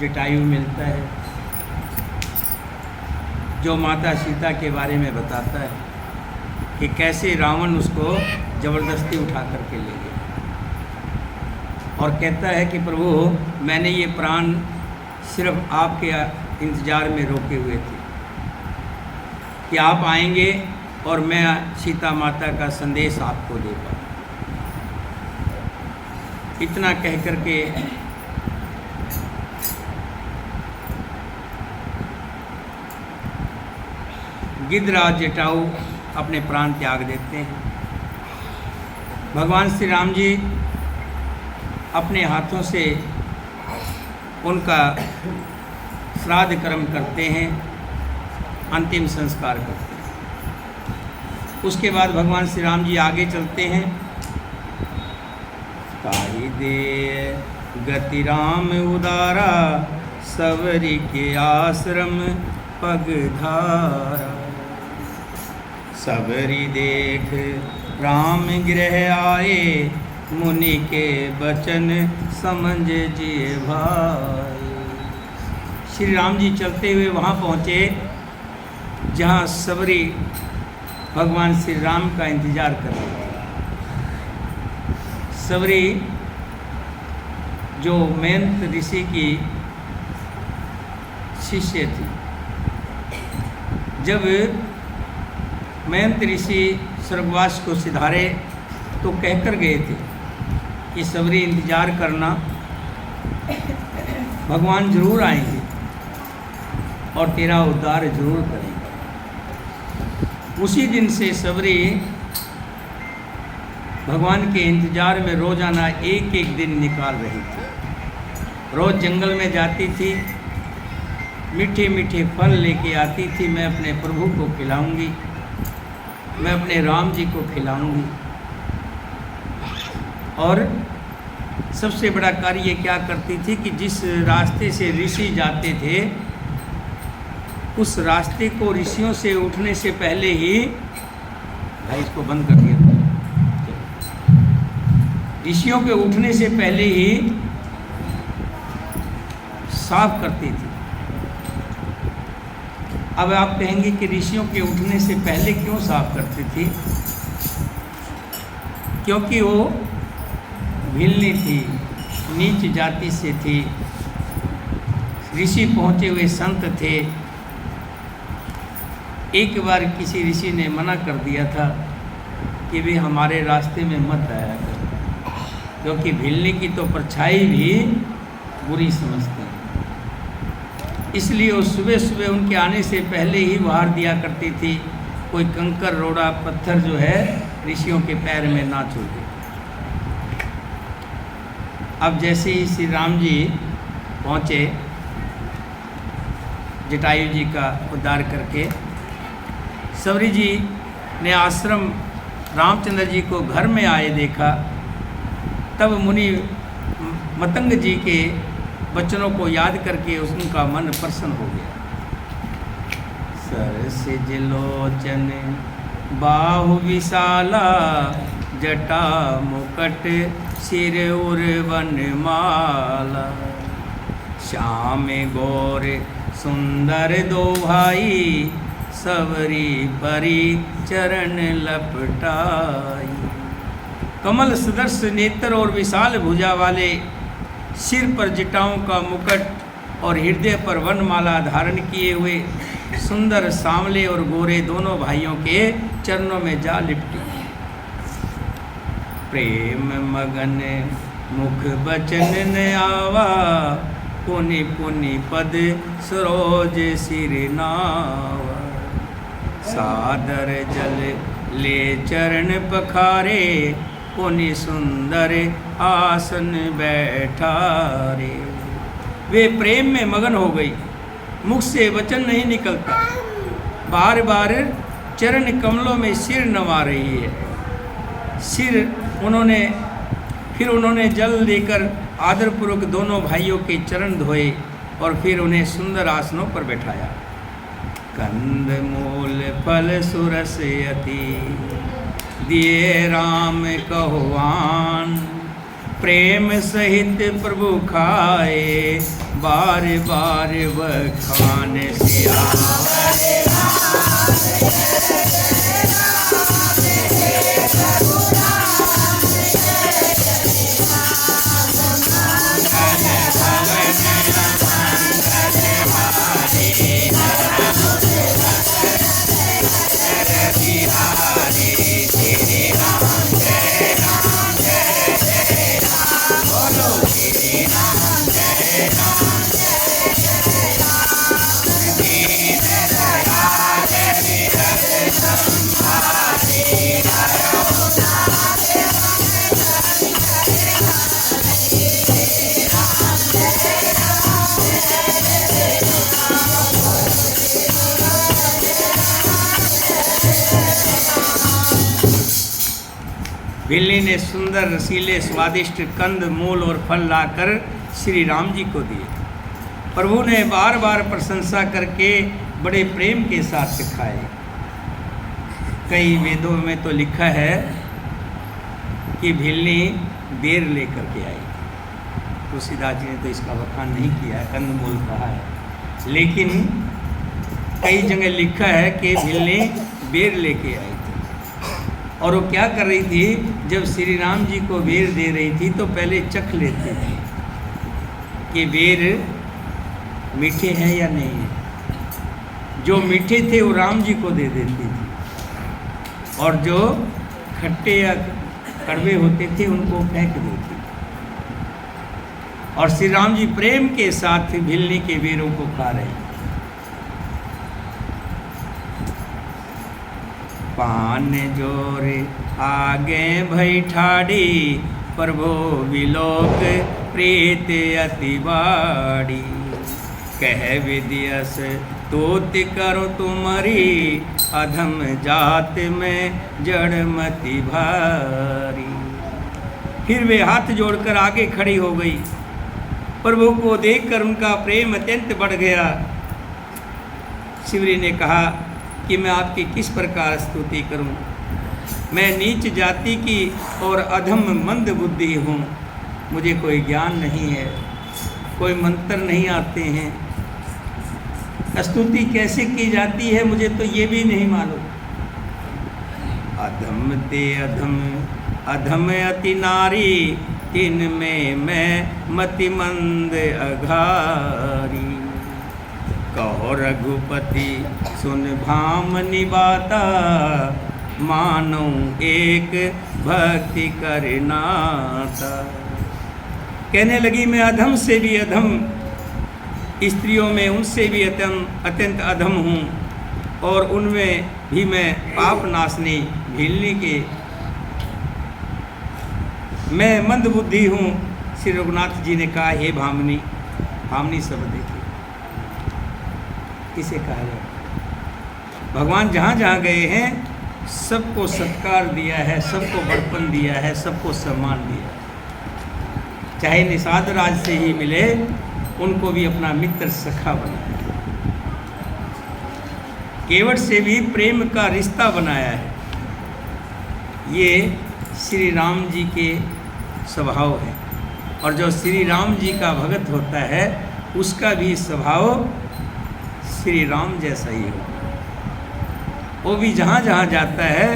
जटायु मिलता है, जो माता सीता के बारे में बताता है कि कैसे रावण उसको ज़बरदस्ती उठा करके ले गया और कहता है कि प्रभु मैंने ये प्राण सिर्फ आपके इंतज़ार में रोके हुए थे कि आप आएंगे और मैं सीता माता का संदेश आपको दे पाऊँ। इतना कह करके गिद्धराज जटायु अपने प्राण त्याग देते हैं। भगवान श्री राम जी अपने हाथों से उनका श्राद्ध कर्म करते हैं, अंतिम संस्कार करते हैं। उसके बाद भगवान श्री राम जी आगे चलते हैं। ताहि दे गति राम उदारा, सबरी के आश्रम पगधारा। सबरी देख राम गृह आए, मुनि के बचन समझ जिए भाई। श्री राम जी चलते हुए वहाँ पहुँचे जहाँ सबरी भगवान श्री राम का इंतजार कर रहे थे। सबरी जो मैंत ऋषि की शिष्य थी, जब मैंत ऋषि स्वर्गवास को सिधारे तो कहकर गए थे कि सबरी इंतजार करना, भगवान जरूर आएंगे और तेरा उद्धार जरूर करेंगे। उसी दिन से सबरी भगवान के इंतजार में रोजाना एक एक दिन निकाल रही थी। रोज जंगल में जाती थी, मीठे मीठे फल लेके आती थी। मैं अपने प्रभु को खिलाऊंगी, मैं अपने राम जी को खिलाऊंगी। और सबसे बड़ा कार्य ये क्या करती थी कि जिस रास्ते से ऋषि जाते थे, उस रास्ते को ऋषियों से उठने से पहले ही, भाई इसको बंद कर दिया, ऋषियों के उठने से पहले ही साफ करती थी। अब आप कहेंगे कि ऋषियों के उठने से पहले क्यों साफ करती थी? क्योंकि वो भिल्ली थी, नीच जाति से थी, ऋषि पहुँचे हुए संत थे। एक बार किसी ऋषि ने मना कर दिया था कि वे हमारे रास्ते में मत आया करो, क्योंकि भिल्ली की तो परछाई भी बुरी समझते हैं। इसलिए वो सुबह सुबह उनके आने से पहले ही बाहर दिया करती थी, कोई कंकर रोड़ा पत्थर जो है ऋषियों के पैर में ना छूटे। अब जैसे ही श्री राम जी पहुँचे जटायु जी का उद्धार करके, सबरी जी ने आश्रम रामचंद्र जी को घर में आए देखा, तब मुनि मतंग जी के वचनों को याद करके उनका मन प्रसन्न हो गया। सरसिज लोचन बाहु विशाला, जटा मुकट सिर उर वनमाला। श्याम गौर सुंदर दो भाई, सबरी परी चरण लपटाई। कमल सदृश नेत्र और विशाल भुजा वाले, सिर पर जटाओं का मुकुट और हृदय पर वनमाला धारण किए हुए सुंदर सांवले और गोरे दोनों भाइयों के चरणों में जा लिपटी। प्रेम मगन मुख बचन न आवा, पुनि पुनि पद सरोज सिर नावा। सादर जल ले चरण पखारे, पुनि सुंदर आसन बैठा रे। वे प्रेम में मगन हो गई, मुख से वचन नहीं निकलता, बार बार चरण कमलों में सिर नवा रही है। फिर उन्होंने जल लेकर आदरपूर्वक दोनों भाइयों के चरण धोए और फिर उन्हें सुंदर आसनों पर बैठाया। कंद मूल फल सुरस अति, दिए राम कहुआन। प्रेम सहित प्रभु खाए, बार बार बखान सियावर बिल्ली ने सुंदर रसीले स्वादिष्ट कंद मूल और फल लाकर श्री राम जी को दिए। प्रभु ने बार बार प्रशंसा करके बड़े प्रेम के साथ खाए। कई वेदों में तो लिखा है कि बिल्ली बेर लेकर के आई। तुलसीदास जी ने तो इसका बखान नहीं किया है, कंद मूल कहा है, लेकिन कई जगह लिखा है कि बिल्ली बेर लेके आई। और वो क्या कर रही थी, जब श्री राम जी को बेर दे रही थी तो पहले चख लेती थी कि बेर मीठे हैं या नहीं है। जो मीठे थे वो राम जी को दे देती थी और जो खट्टे या कड़वे होते थे उनको फेंक देती। और श्री राम जी प्रेम के साथ भिलनी के बेरों को खा रहे। पान जोरे आगे भई ठाड़ी, प्रभु विलोक प्रीत अति बाड़ी। कह विदियस तोति करो तुम्हारी, अधम जात में जड़मति भारी। फिर वे हाथ जोड़कर आगे खड़ी हो गई। प्रभु को देखकर उनका प्रेम अत्यंत बढ़ गया। शिवरी ने कहा कि मैं आपकी किस प्रकार स्तुति करूं। मैं नीच जाति की और अधम मंद बुद्धि हूँ। मुझे कोई ज्ञान नहीं है, कोई मंत्र नहीं आते हैं। स्तुति कैसे की जाती है मुझे तो ये भी नहीं मालूम। अधम ते अधम अधम अति नारी, इनमें मैं मति मंद अघारी। कहो रघुपति सुन भामनी बाता, मानो एक भक्ति करनाता। कहने लगी मैं अधम से भी अधम, स्त्रियों में उनसे भी अत्यंत अधम हूँ, और उनमें भी मैं पाप नाशनी भीलनी के मैं मंद बुद्धि हूँ। श्री रघुनाथ जी ने कहा हे भामनी, भामनी शब्द देखिए किसे कहा जाए। भगवान जहाँ जहाँ गए हैं सबको सत्कार दिया है, सबको बड़पन दिया है, सबको सम्मान दिया है। चाहे निषाद राज से ही मिले उनको भी अपना मित्र सखा बनाया, केवट से भी प्रेम का रिश्ता बनाया है। ये श्री राम जी के स्वभाव है, और जो श्री राम जी का भगत होता है उसका भी स्वभाव श्री राम जैसा ही होता है। वो भी जहाँ जहाँ जाता है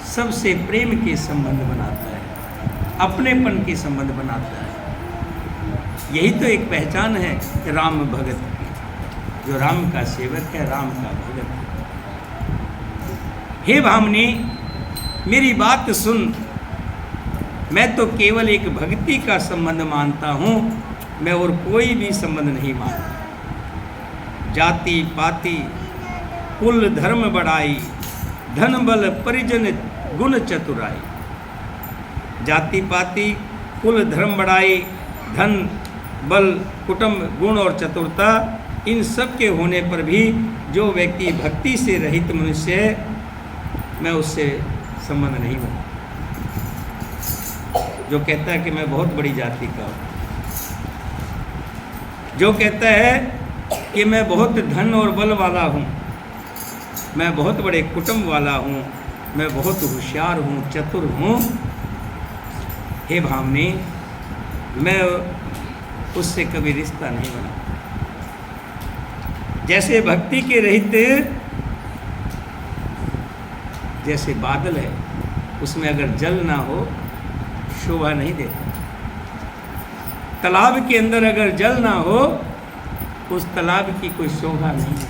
सबसे प्रेम के संबंध बनाता है, अपनेपन के संबंध बनाता है। यही तो एक पहचान है राम भगत की, जो राम का सेवक है, राम का भगत है। हे भामनी, मेरी बात सुन। मैं तो केवल एक भक्ति का संबंध मानता हूँ, मैं और कोई भी संबंध नहीं मानता। जाति पाति कुल धर्म बढ़ाई, धन बल परिजन गुण चतुराई। जाति पाति कुल धर्म बढ़ाई, धन बल कुटुंब गुण और चतुरता, इन सब के होने पर भी जो व्यक्ति भक्ति से रहित मनुष्य है, मैं उससे संबंध नहीं बनता। जो कहता है कि मैं बहुत बड़ी जाति का हूँ, जो कहता है कि मैं बहुत धन और बल वाला हूँ, मैं बहुत बड़े कुटुंब वाला हूँ, मैं बहुत होशियार हूँ, चतुर हूँ। हे भामनी, मैं उससे कभी रिश्ता नहीं बना। जैसे भक्ति के रहित जैसे बादल है, उसमें अगर जल ना हो शोभा नहीं देता। तालाब के अंदर अगर जल ना हो उस तालाब की कोई शोभा नहीं है।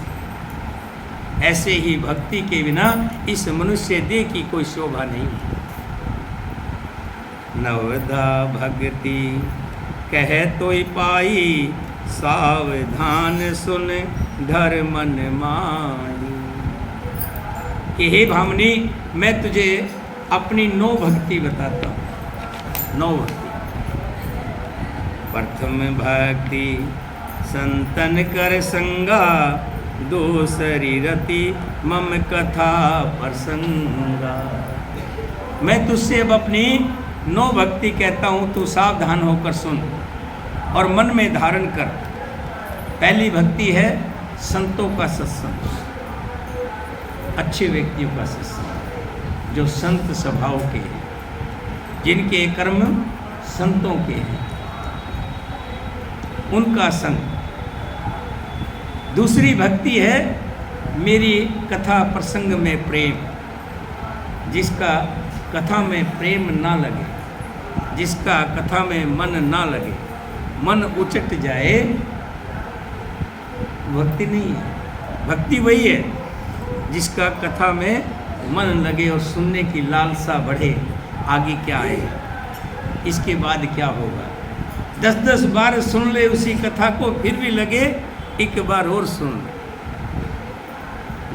ऐसे ही भक्ति के बिना इस मनुष्य देह की कोई शोभा नहीं है। नवधा भक्ति कह तोय पाई, सावधान सुन धर मन माई। कि हे भामनी, मैं तुझे अपनी 9 भक्ति बताता हूँ। 9 भक्ति। प्रथम भक्ति संतन कर संगा, दूसरी रति मम कथा प्रसंगा। मैं तुझसे अब अपनी 9 भक्ति कहता हूँ, तू सावधान होकर सुन और मन में धारण कर। पहली भक्ति है संतों का सत्संग, अच्छे व्यक्तियों का सत्संग, जो संत स्वभाव के हैं, जिनके कर्म संतों के हैं, उनका संग। दूसरी भक्ति है मेरी कथा प्रसंग में प्रेम, जिसका कथा में प्रेम ना लगे, जिसका कथा में मन ना लगे, मन उचट जाए, भक्ति नहीं है। भक्ति वही है जिसका कथा में मन लगे और सुनने की लालसा बढ़े, आगे क्या है, इसके बाद क्या होगा। 10-10 बार सुन ले उसी कथा को, फिर भी लगे एक बार और सुन ले।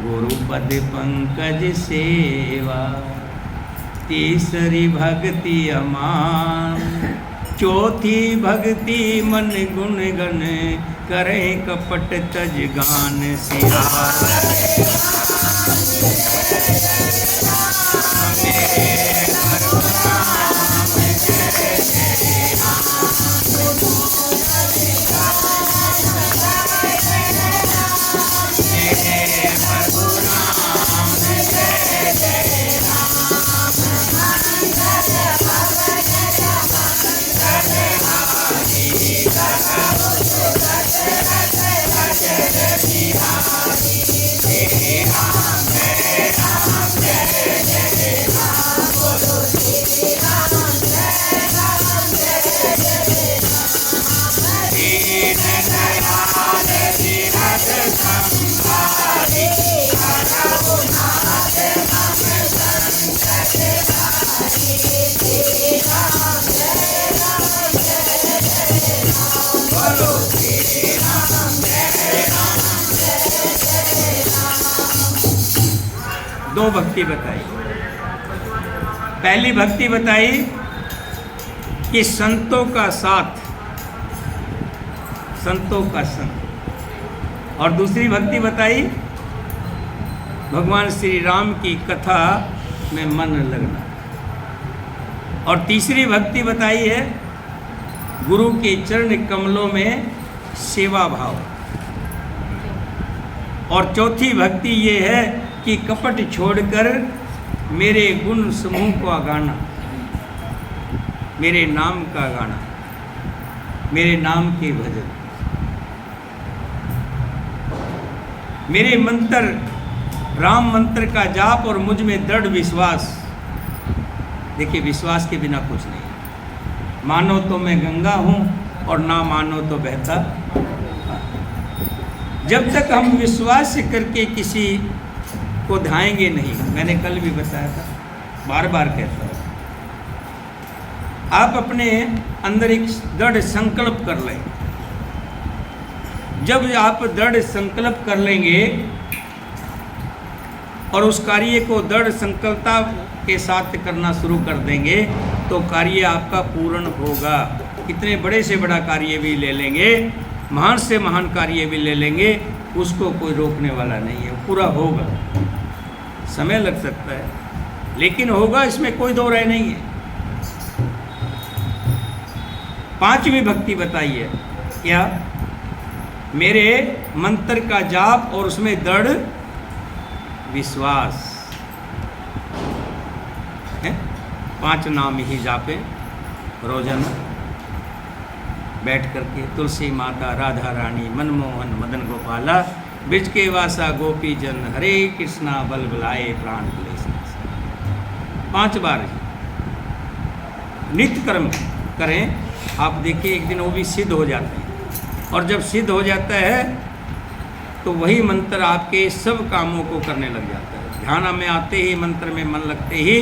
गुरुपद पंकज सेवा, तीसरी भक्ति अमान, चौथी भक्ति मन गुण गण, करें कपट तज गान सिया। दो भक्ति बताई। पहली भक्ति बताई कि संतों का साथ, संतों का संग। और दूसरी भक्ति बताई भगवान श्री राम की कथा में मन लगना। और तीसरी भक्ति बताई है गुरु के चरण कमलों में सेवा भाव। और चौथी भक्ति ये है कि कपट छोड़कर मेरे गुण समूह का गाना, मेरे नाम का गाना, मेरे नाम के भजन, मेरे मंत्र, राम मंत्र का जाप और मुझ में दृढ़ विश्वास। देखिए, विश्वास के बिना कुछ नहीं। मानो तो मैं गंगा हूँ और ना मानो तो बहता। जब तक हम विश्वास करके किसी को ढाएंगे नहीं, मैंने कल भी बताया था, बार बार कहता हूँ, आप अपने अंदर एक दृढ़ संकल्प कर लें। जब आप दृढ़ संकल्प कर लेंगे और उस कार्य को दृढ़ संकल्पता के साथ करना शुरू कर देंगे तो कार्य आपका पूर्ण होगा। कितने बड़े से बड़ा कार्य भी ले लेंगे, महान से महान कार्य भी ले लेंगे, उसको कोई रोकने वाला नहीं है, पूरा होगा। समय लग सकता है लेकिन होगा, इसमें कोई दो राय नहीं है। पांचवी भक्ति बताई है क्या? मेरे मंत्र का जाप और उसमें दृढ़ विश्वास है। 5 नाम ही जापे रोजाना, बैठ करके तुलसी माता राधा रानी मनमोहन मदन गोपाला ब्रज के वासा गोपी जन हरे कृष्णा बल बुलाए प्राण क्लेश। 5 बार नित्य कर्म करें, आप देखिए एक दिन वो भी सिद्ध हो जाते हैं। और जब सिद्ध हो जाता है तो वही मंत्र आपके सब कामों को करने लग जाता है। ध्यान में आते ही, मंत्र में मन लगते ही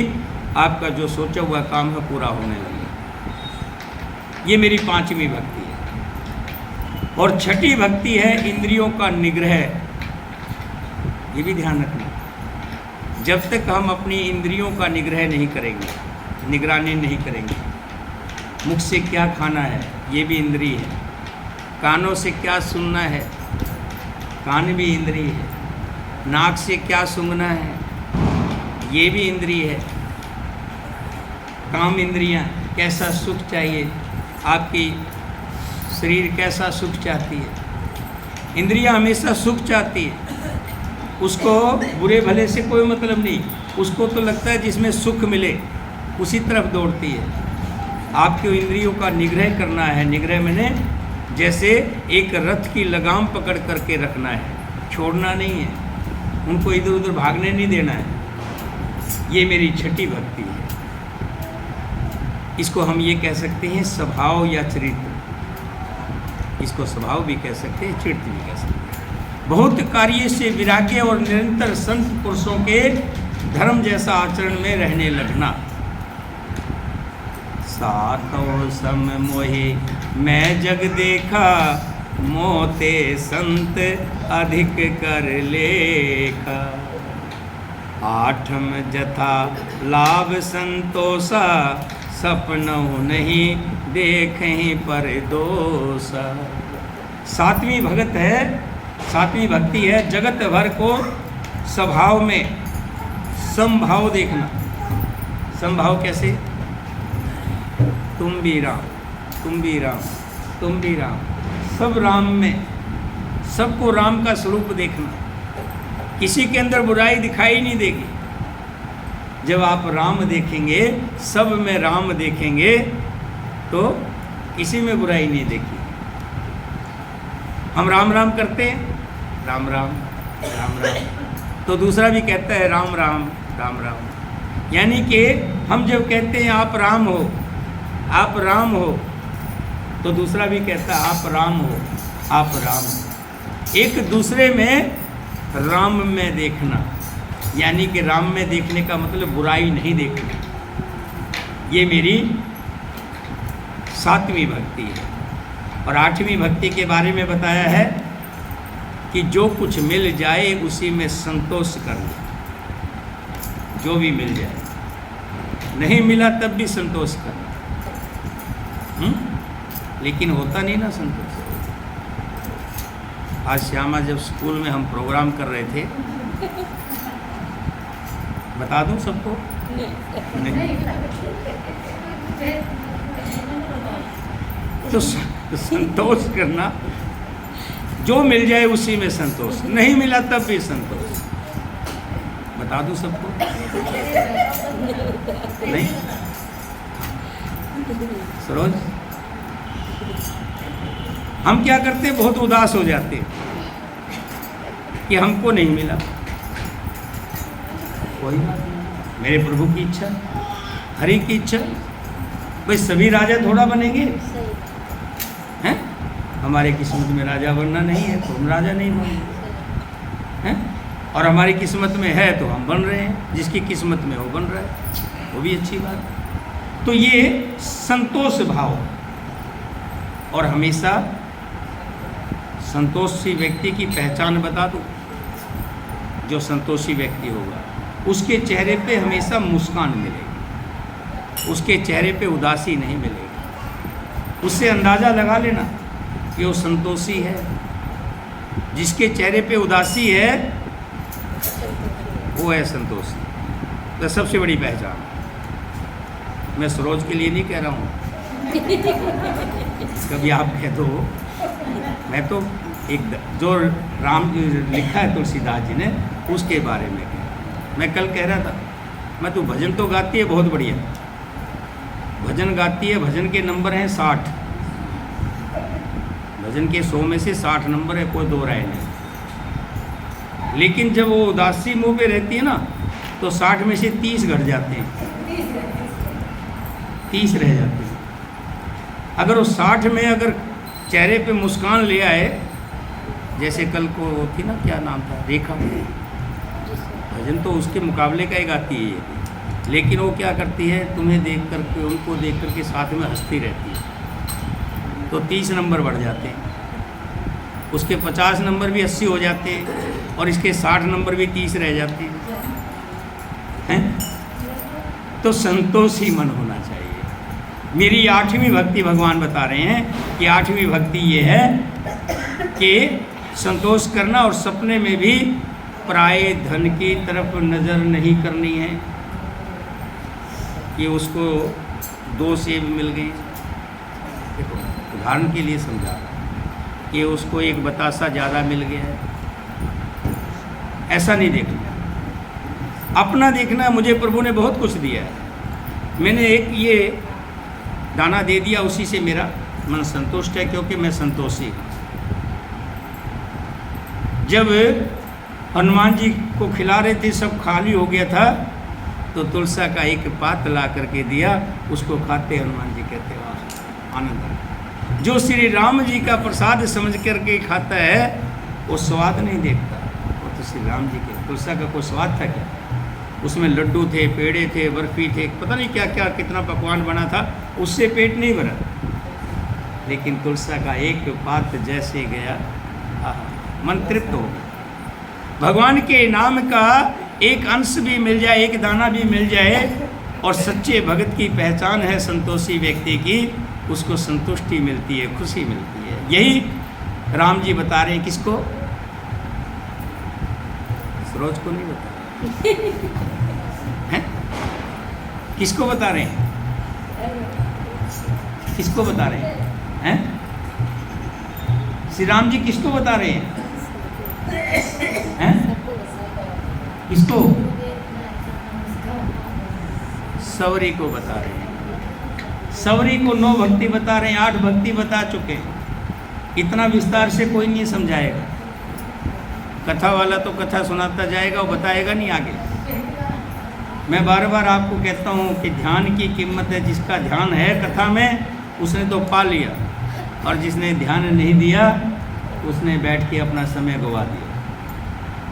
आपका जो सोचा हुआ काम है पूरा होने लगेगा। ये मेरी 5वीं भक्ति है। और 6ठी भक्ति है इंद्रियों का निग्रह। ये भी ध्यान रखना, जब तक हम अपनी इंद्रियों का निग्रह नहीं करेंगे, निगरानी नहीं करेंगे, मुख से क्या खाना है ये भी इंद्रिय है, कानों से क्या सुनना है कान भी इंद्रिय है, नाक से क्या सूंघना है ये भी इंद्रिय है, काम इंद्रियां, कैसा सुख चाहिए, आपकी शरीर कैसा सुख चाहती है। इंद्रियां हमेशा सुख चाहती है, उसको बुरे भले से कोई मतलब नहीं, उसको तो लगता है जिसमें सुख मिले उसी तरफ दौड़ती है। आपके इंद्रियों का निग्रह करना है। निग्रह मैंने जैसे एक रथ की लगाम पकड़ करके रखना है, छोड़ना नहीं है, उनको इधर उधर भागने नहीं देना है। ये मेरी 6ठी भक्ति है। इसको हम ये कह सकते हैं स्वभाव या चरित्र, इसको स्वभाव भी कह सकते हैं, चरित्र भी कह सकते हैं। बहुत कार्य से विराग्य और निरंतर संत पुरुषों के धर्म जैसा आचरण में रहने लगना। सातों सम मोहे मैं जग देखा, मोते संत अधिक कर लेखा। 8 जथा लाभ संतोषा, सपनों नहीं देखें पर दोषा। 7वीं भगत है, 7वीं भक्ति है जगत भर को स्वभाव में समभाव देखना। समभाव कैसे? तुम भी राम, तुम भी राम, तुम भी राम, सब राम में, सबको राम का स्वरूप देखना। किसी के अंदर बुराई दिखाई नहीं देगी। जब आप राम देखेंगे, सब में राम देखेंगे, तो किसी में बुराई नहीं देखी। हम राम राम करते हैं, राम राम राम राम, तो दूसरा भी कहता है राम राम राम राम। यानी कि हम जब कहते हैं आप राम हो, आप राम हो, तो दूसरा भी कहता है आप राम हो, आप राम हो। एक दूसरे में राम में देखना, यानी कि राम में देखने का मतलब बुराई नहीं देखना। ये मेरी 7वीं भक्ति है। और 8वीं भक्ति के बारे में बताया है कि जो कुछ मिल जाए उसी में संतोष करना। जो भी मिल जाए, नहीं मिला तब भी संतोष करना। लेकिन होता नहीं ना संतोष। आज श्यामा जब स्कूल में हम प्रोग्राम कर रहे थे, बता दूं सबको? नहीं। तो संतोष करना, जो मिल जाए उसी में संतोष, नहीं मिला तब भी संतोष। बता दूं सबको? नहीं। सरोज, हम क्या करते, बहुत उदास हो जाते कि हमको नहीं मिला। कोई बात नहीं, मेरे प्रभु की इच्छा, हरि की इच्छा। भाई सभी राजा थोड़ा बनेंगे हैं? हमारे किस्मत में राजा बनना नहीं है तो हम राजा नहीं बनेंगे हैं? और हमारी किस्मत में है तो हम बन रहे हैं, जिसकी किस्मत में वो बन रहा है, वो भी अच्छी बात है। तो ये संतोष भाव, और हमेशा संतोषी व्यक्ति की पहचान बता दूं। जो संतोषी व्यक्ति होगा उसके चेहरे पे हमेशा मुस्कान मिलेगी, उसके चेहरे पे उदासी नहीं मिलेगी। उससे अंदाज़ा लगा लेना कि वो संतोषी है। जिसके चेहरे पे उदासी है वो है संतोषी। तो सबसे बड़ी पहचान। मैं सरोज के लिए नहीं कह रहा हूँ, कभी आप कह दो। मैं तो एक जो राम लिखा है तुलसीदास जी ने उसके बारे में कह। मैं कल कह रहा था, मैं तो भजन तो गाती है बहुत बढ़िया, भजन गाती है, भजन के नंबर हैं 60। भजन के 100 में से 60 नंबर है, कोई दो राय नहीं। लेकिन जब वो उदासी मुंह पे रहती है ना, तो 60 में से 30 घट जाते हैं, 30 रह जाते हैं। अगर वो 60 में अगर चेहरे पे मुस्कान ले आए, जैसे कल को वो थी ना, क्या नाम था, रेखा, भजन तो उसके मुकाबले का ही गाती है ये, लेकिन वो क्या करती है, तुम्हें देख करके, उनको देख करके साथ में हंसती रहती है, तो 30 नंबर बढ़ जाते हैं। उसके 50 नंबर भी 80 हो जाते हैं, और इसके 60 नंबर भी 30 रह जाते हैं। तो संतोषी मन होना चाहिए। मेरी 8वीं भक्ति भगवान बता रहे हैं कि 8वीं भक्ति ये है कि संतोष करना, और सपने में भी पराये धन की तरफ नज़र नहीं करनी है कि उसको 2 सेब मिल गए। देखो, उदाहरण के लिए समझा कि उसको एक बतासा ज़्यादा मिल गया है, ऐसा नहीं देखना। अपना देखना, मुझे प्रभु ने बहुत कुछ दिया है, मैंने एक ये दाना दे दिया, उसी से मेरा मन संतुष्ट है, क्योंकि मैं संतोषी हूँ। जब हनुमान जी को खिला रहे थे, सब खाली हो गया था, तो तुलसा का एक पात ला करके दिया, उसको खाते हनुमान जी कहते वाह आनंद है। जो श्री राम जी का प्रसाद समझ करके खाता है, वो स्वाद नहीं देखता, वो तो श्री राम जी के। तुलसा का कोई स्वाद था क्या? उसमें लड्डू थे, पेड़े थे, बर्फी थे, पता नहीं क्या क्या कितना पकवान बना था, उससे पेट नहीं भरा। लेकिन तुलसा का एक पात जैसे गया, मन तृप्त हो गया। भगवान के नाम का एक अंश भी मिल जाए, एक दाना भी मिल जाए, और सच्चे भगत की पहचान है संतोषी व्यक्ति की, उसको संतुष्टि मिलती है, खुशी मिलती है। यही राम जी बता रहे हैं। किसको? सरोज को नहीं बता हैं? किसको बता रहे हैं? किसको बता रहे हैं? श्री राम जी किसको बता रहे हैं? किसको? सवरी को बता रहे हैं। सवरी को 9 भक्ति बता रहे हैं, 8 भक्ति बता चुके हैं। इतना विस्तार से कोई नहीं समझाएगा। कथा वाला तो कथा सुनाता जाएगा, वो बताएगा नहीं आगे। मैं बार बार आपको कहता हूँ कि ध्यान की कीमत है। जिसका ध्यान है कथा में, उसने तो पा लिया, और जिसने ध्यान नहीं दिया, उसने बैठ के अपना समय गवा दिया।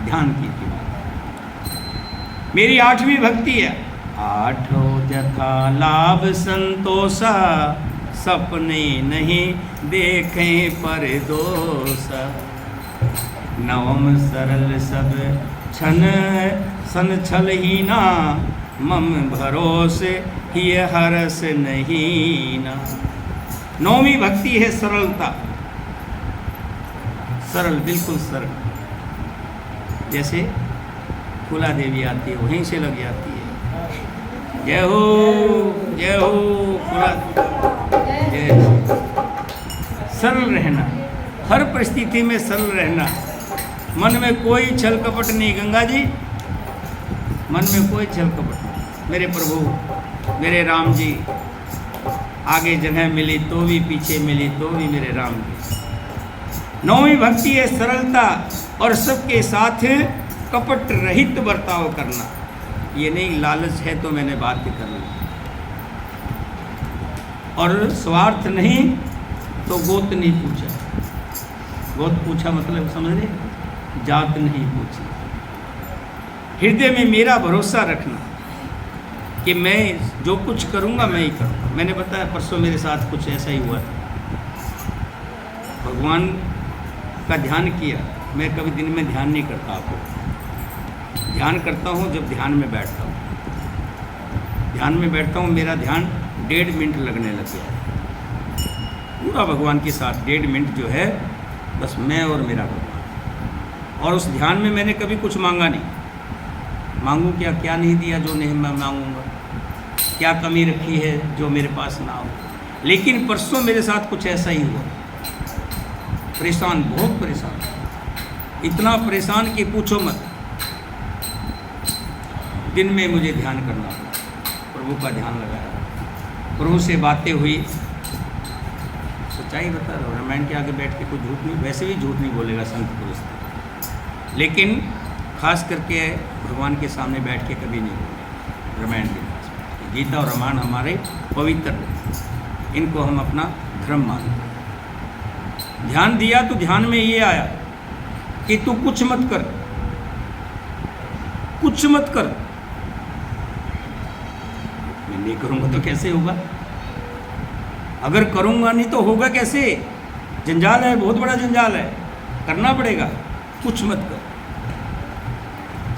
ध्यान की कीमत मेरी 8वीं भक्ति है। 8 जथा लाभ संतोषा, सपने नहीं देखें पर दोषा। 9 सरल सब छन सन छल ही ना, मम भरोसे ये हरस नहीं ना। 9वीं भक्ति है सरलता। सरल, बिल्कुल सरल। जैसे फूला देवी आती है, वहीं से लग जाती है। जय हो फूला, जय। सरल रहना, हर परिस्थिति में सरल रहना। मन में कोई छल कपट नहीं। गंगा जी, मन में कोई छल कपट नहीं। मेरे प्रभु, मेरे राम जी, आगे जगह मिली तो भी, पीछे मिली तो भी मेरे राम जी। 9वीं भक्ति है सरलता, और सबके साथ कपट रहित बर्ताव करना। ये नहीं लालच है तो मैंने बात कर ली, और स्वार्थ नहीं तो गोत नहीं पूछा। गोत पूछा मतलब समझ रहे, जात नहीं पूछी। हृदय में मेरा भरोसा रखना कि मैं जो कुछ करूँगा मैं ही करूँगा। मैंने बताया परसों मेरे साथ कुछ ऐसा ही हुआ था। भगवान का ध्यान किया। मैं कभी दिन में ध्यान नहीं करता, आपको ध्यान करता हूँ जब ध्यान में बैठता हूँ। ध्यान में बैठता हूँ, मेरा ध्यान 1.5 मिनट लगने लग गया पूरा भगवान के साथ। 1.5 मिनट जो है बस मैं और मेरा भगवान। और उस ध्यान में मैंने कभी कुछ मांगा नहीं। मांगूँ क्या, क्या नहीं दिया जो नहीं मैं मांगूँगा, क्या कमी रखी है जो मेरे पास ना हो। लेकिन परसों मेरे साथ कुछ ऐसा ही हुआ। परेशान, बहुत परेशान, इतना परेशान कि पूछो मत। दिन में मुझे ध्यान करना पड़ा, प्रभु का ध्यान लगाया, प्रभु से बातें हुई, सच्चाई बता रहा हूँ। रामायण के आगे बैठ के कोई झूठ नहीं, वैसे भी झूठ नहीं बोलेगा संत पुरुष, लेकिन खास करके भगवान के सामने बैठ के कभी नहीं बोलेगा। रामायण के पास बैठ के, गीता और रामायण हमारे पवित्र, इनको हम अपना धर्म मानते हैं। ध्यान दिया तो ध्यान में ये आया कि तू कुछ मत कर, कुछ मत कर। मैं नहीं करूँगा तो कैसे होगा? अगर करूँगा नहीं तो होगा कैसे? जंजाल है, बहुत बड़ा जंजाल है, करना पड़ेगा। कुछ मत कर,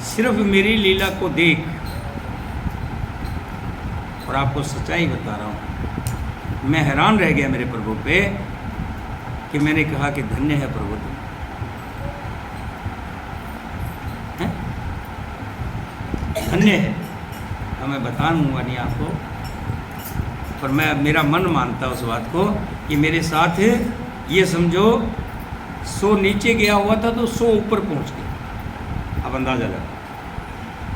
सिर्फ मेरी लीला को देख। और आपको सच्चाई बता रहा हूँ, मैं हैरान रह गया मेरे प्रभु पे कि मैंने कहा कि धन्य है प्रभु तुम। धन्य है, मैं बताऊंगा नहीं आपको, पर मैं मेरा मन मानता उस बात को कि मेरे साथ ये समझो 100 नीचे गया हुआ था तो 100 ऊपर पहुंच गया। अब अंदाजा लगा,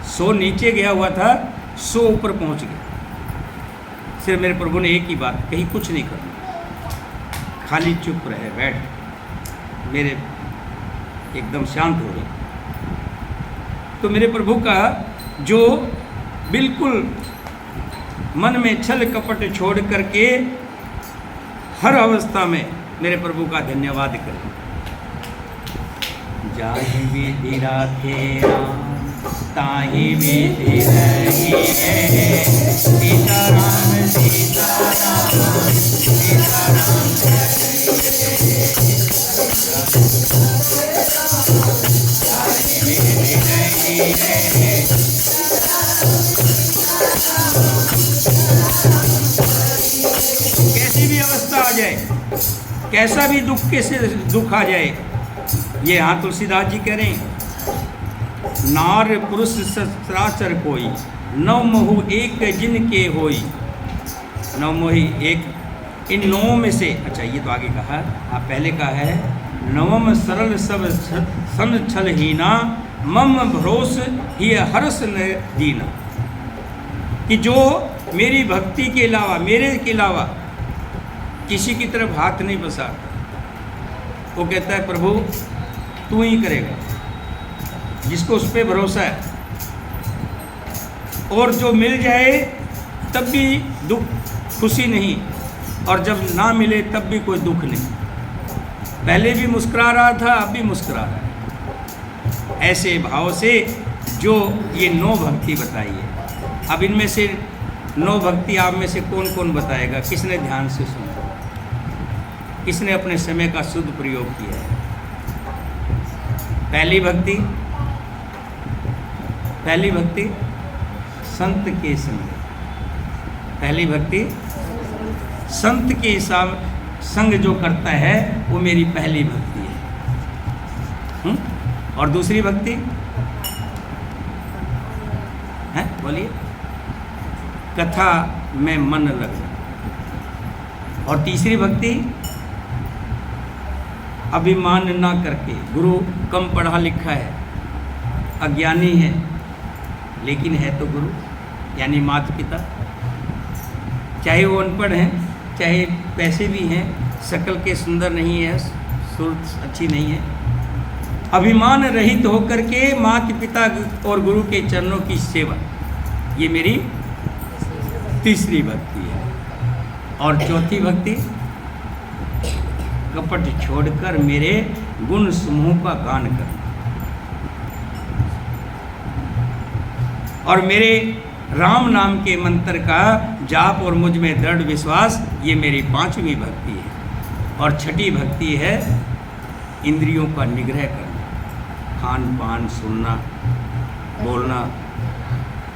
100 नीचे गया हुआ था 100 ऊपर पहुंच गया। सिर्फ मेरे प्रभु ने एक ही बात कही, कुछ नहीं करना, खाली चुप रहे, बैठ। मेरे एकदम शांत हो गए। तो मेरे प्रभु का जो बिल्कुल मन में छल कपट छोड़ करके हर अवस्था में मेरे प्रभु का धन्यवाद करें। जाहि विधि राखे राम ताहि विधि रही है, सीताराम सीताराम सीताराम। कैसी भी अवस्था आ जाए, कैसा भी दुख दुख आ जाए, ये यहाँ तुलसीदास जी कह रहे हैं, नार पुरुष सचराचर कोई, नव महु एक जिन के होई। नव मोही एक, इन नवों में से, अच्छा ये तो आगे कहा, आप पहले कहा है नवम सरल सब सन छल हीना, मम भरोस ही हर्ष न दीना। कि जो मेरी भक्ति के अलावा, मेरे के अलावा किसी की तरफ हाथ नहीं बसाता, वो कहता है प्रभु तू ही करेगा, जिसको उस पर भरोसा है। और जो मिल जाए तब भी दुख, खुशी नहीं, और जब ना मिले तब भी कोई दुख नहीं। पहले भी मुस्कुरा रहा था, अब भी मुस्कुरा रहा है। ऐसे भाव से जो ये 9 भक्ति बताई है। अब इनमें से 9 भक्ति आप में से कौन कौन बताएगा? किसने ध्यान से सुना, किसने अपने समय का शुद्ध प्रयोग किया है? पहली भक्ति संत के संग, पहली भक्ति संत के संग जो करता है वो मेरी पहली भक्ति है। और दूसरी भक्ति है, बोलिए, कथा में मन लगना। और तीसरी भक्ति अभिमान ना करके, गुरु कम पढ़ा लिखा है, अज्ञानी है, लेकिन है तो गुरु, यानी माता पिता, चाहे वो अनपढ़ हैं, चाहे पैसे भी हैं, शक्ल के सुंदर नहीं है, सूरत अच्छी नहीं है, अभिमान रहित होकर के माता पिता और गुरु के चरणों की सेवा, ये मेरी तीसरी भक्ति है। और चौथी भक्ति कपट छोड़कर मेरे गुण समूह का गान करना। और मेरे राम नाम के मंत्र का जाप और मुझ में दृढ़ विश्वास, ये मेरी 5वीं भक्ति है। और छठी भक्ति है इंद्रियों का निग्रह करना, खान पान, सुनना, बोलना,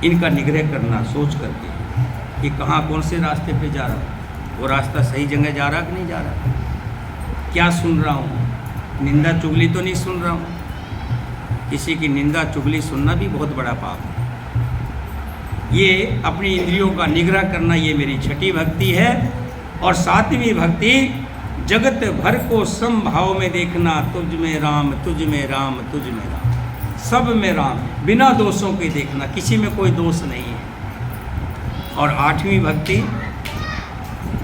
इनका निग्रह करना, सोच करके कि कहाँ कौन से रास्ते पे जा रहा हूँ, वो रास्ता सही जगह जा रहा कि नहीं जा रहा, क्या सुन रहा हूँ, निंदा चुगली तो नहीं सुन रहा हूँ। किसी की निंदा चुगली सुनना भी बहुत बड़ा पाप है। ये अपनी इंद्रियों का निग्रह करना, ये मेरी छठी भक्ति है। और 7वीं भक्ति जगत भर को समभाव में देखना, तुझ में राम, तुझ में राम, तुझ में राम, सब में राम, बिना दोषों के देखना, किसी में कोई दोष नहीं है। और 8वीं भक्ति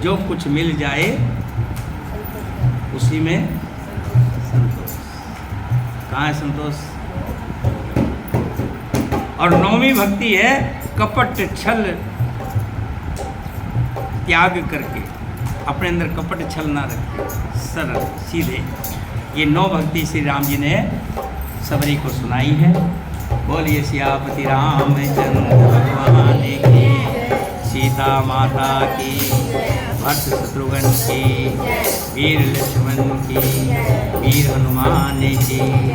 जो कुछ मिल जाए उसी में संतोष। कहाँ है संतोष? और 9वीं भक्ति है कपट छल त्याग करके, अपने अंदर कपट छल ना रखे, सरल सीधे। ये 9 भक्ति श्री राम जी ने सबरी को सुनाई है। बोलिए सियापति रामचंद्र भगवान की, सीता माता की, भरत शत्रुघ्न की, वीर लक्ष्मण की, वीर हनुमान की।